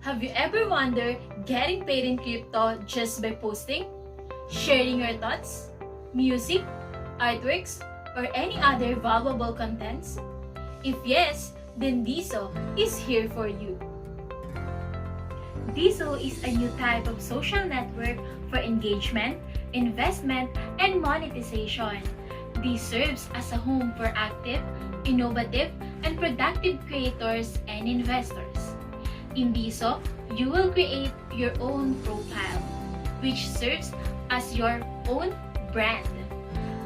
Have you ever wondered getting paid in crypto just by posting, sharing your thoughts, music, artworks, or any other valuable contents? If yes, then Deso is here for you. Deso is a new type of social network for engagement, investment, and monetization. This serves as a home for active, innovative, and productive creators and investors. In Deso, you will create your own profile, which serves as your own brand.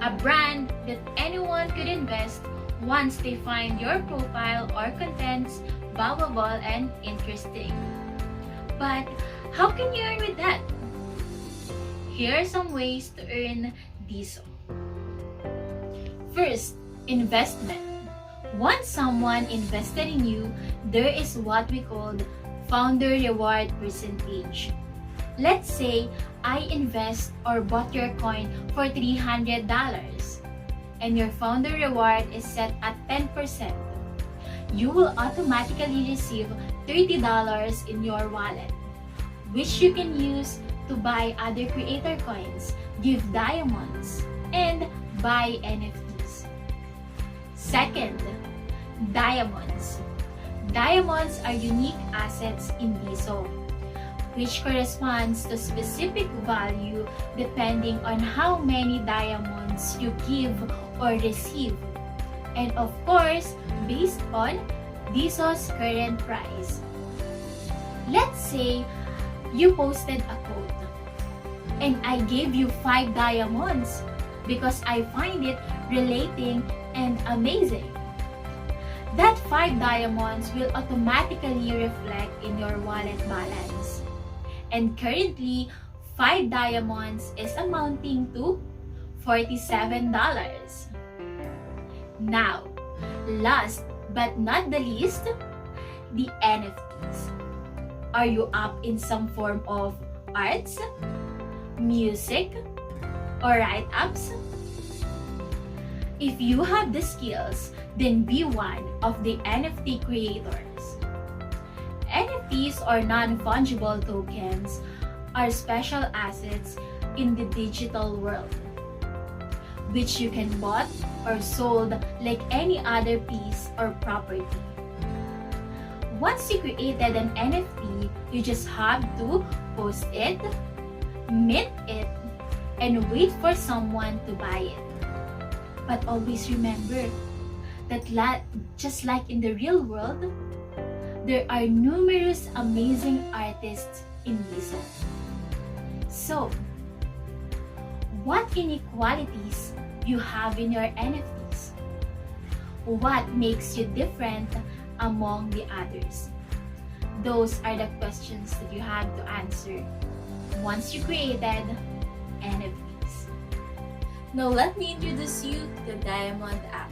A brand that anyone could invest once they find your profile or contents valuable and interesting. But how can you earn with that? Here are some ways to earn Deso. First, investment. Once someone invested in you, there is what we call founder reward percentage. Let's say I invest or bought your coin for $300 and your founder reward is set at 10%. You will automatically receive $30 in your wallet, which you can use to buy other creator coins, give diamonds, and buy NFTs. Second, diamonds. Diamonds are unique assets in Deso, which corresponds to specific value depending on how many diamonds you give or receive, and of course, based on Deso's current price. Let's say you posted a quote, and I gave you 5 diamonds because I find it relating and amazing. That 5 diamonds will automatically reflect in your wallet balance. And currently, 5 diamonds is amounting to $47. Now, last but not the least, the NFTs. Are you up in some form of arts, music, or write-ups? If you have the skills, then be one of the NFT creators. NFTs or non-fungible tokens are special assets in the digital world, which you can bought or sold like any other piece or property. Once you created an NFT, you just have to post it, mint it, and wait for someone to buy it. But always remember that just like in the real world, there are numerous amazing artists in Deso. So, what inequalities you have in your NFTs? What makes you different among the others? Those are the questions that you have to answer once you created NFTs. Now let me introduce you to the DiamondApp,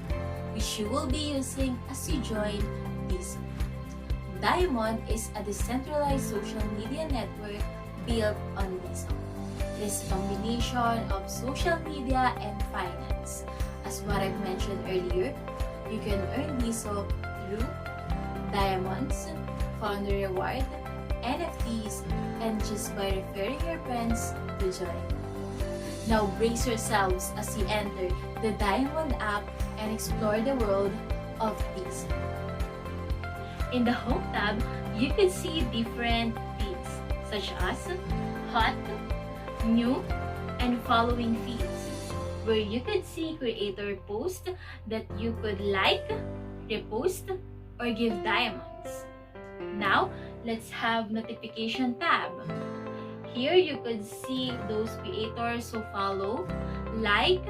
which you will be using as you join Deso. Diamond is a decentralized social media network built on Deso. It is a combination of social media and finance. As what I've mentioned earlier, you can earn Deso through diamonds, founder reward, NFTs, and just by referring your friends to join. Now brace yourselves as you enter the DiamondApp and explore the world of Deso. In the Home tab, you can see different feeds such as Hot, New, and Following feeds, where you could see creator posts that you could like, repost, or give diamonds. Now, let's have Notification tab. Here you could see those creators who follow, like,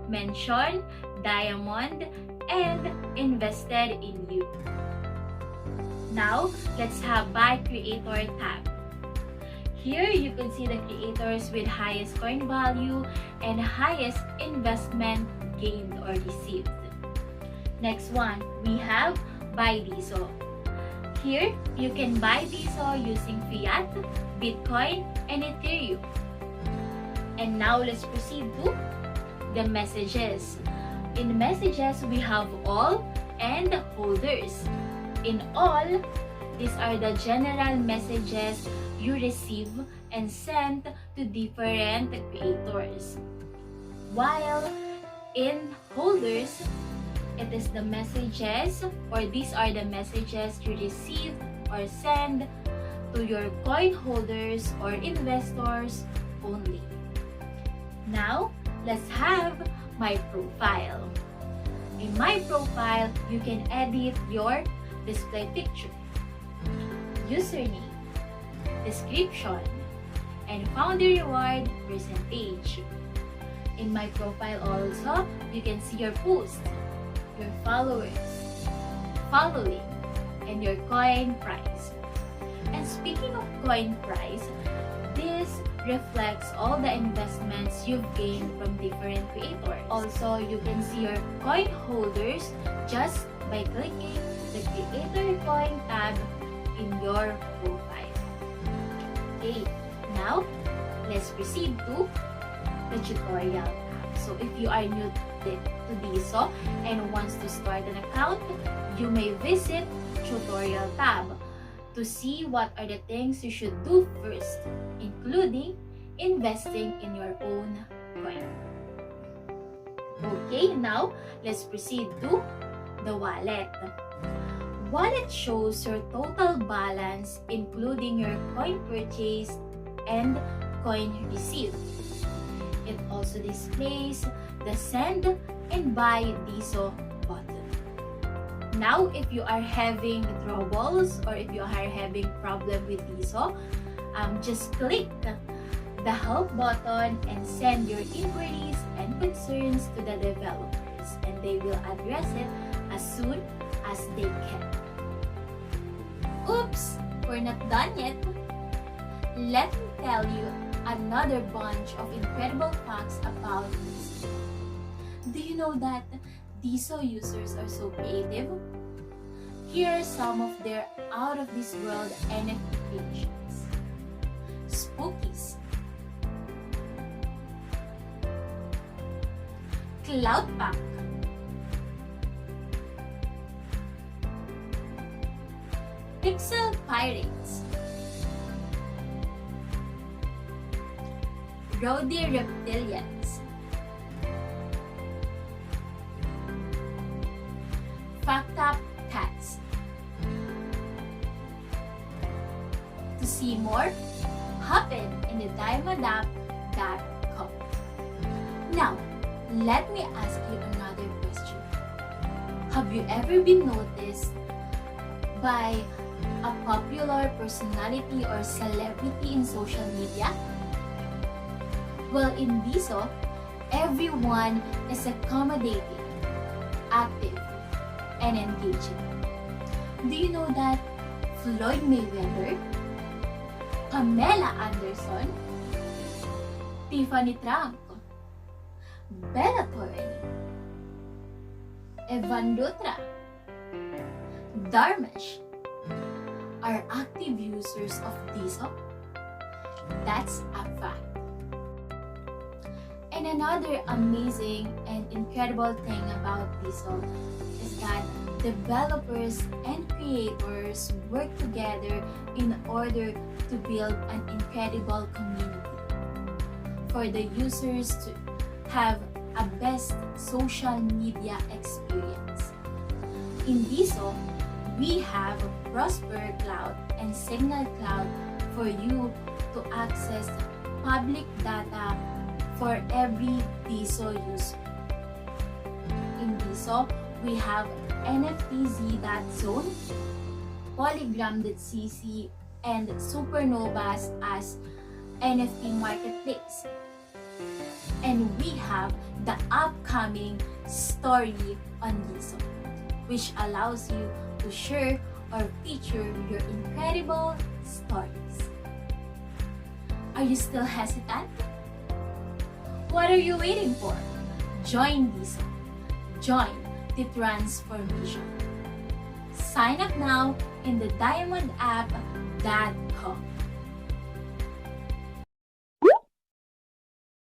mention, diamond, and invested in you. Now, let's have By Creator tab. Here you can see the creators with highest coin value and highest investment gained or received. Next one, we have Buy Deso. Here, you can buy Deso using Fiat, Bitcoin, and Ethereum. And now let's proceed to the messages. In messages, we have all and holders. In all, These are the general messages you receive and send to different creators. While in holders, it is the messages, or these are the messages you receive or send to your coin holders or investors only. Now, let's have my profile. In my profile, you can edit your display picture, username, description, and founder reward percentage. In my profile also, you can see your posts, your followers, following, and your coin price. And speaking of coin price, this reflects all the investments you've gained from different creators. Also, you can see your coin holders just by clicking the Creator Coin tab in your profile. Okay, now let's proceed to the tutorial tab. So if you are new to Deso and wants to start an account, you may visit tutorial tab to see what are the things you should do first, including investing in your own coin. Okay, now let's proceed to the wallet. Wallet shows your total balance including your coin purchased and coin received. It also displays the send and buy Deso button. Now, if you are having troubles or if you are having problem with Deso, just click the help button and send your inquiries and concerns to the developers, and they will address it as soon as they can. Oops, we're not done yet. Let me tell you another bunch of incredible facts about Deso. Do you know that Deso users are so creative? Here are some of their out-of-this-world NFT creations. Spookies, Cloud Pack, Pixel Pirates, Rowdy Reptilians, Fucked Up Cats. To see more, hop in the DiamondApp.com. Now, let me ask you another question. Have you ever been noticed by a popular personality or celebrity in social media? Well, in Deso, everyone is accommodating, active, and engaging. Do you know that Floyd Mayweather, Pamela Anderson, Tiffany Trump, Bella Thorne, Evan Dutra, Dharmesh are active users of Deso? That's a fact. And another amazing and incredible thing about Deso is that developers and creators work together in order to build an incredible community for the users to have a best social media experience. In Deso, we have Prosper Cloud and Signal Cloud for you to access public data for every Deso user. In Deso, we have NFTZ.zone, Polygram.cc, and Supernovas as NFT marketplace. And we have the upcoming story on Deso, which allows you to share or feature your incredible stories. Are you still hesitant? What are you waiting for? Join Deso. Join DetranSformation. Sign up now in the DiamondApp.com.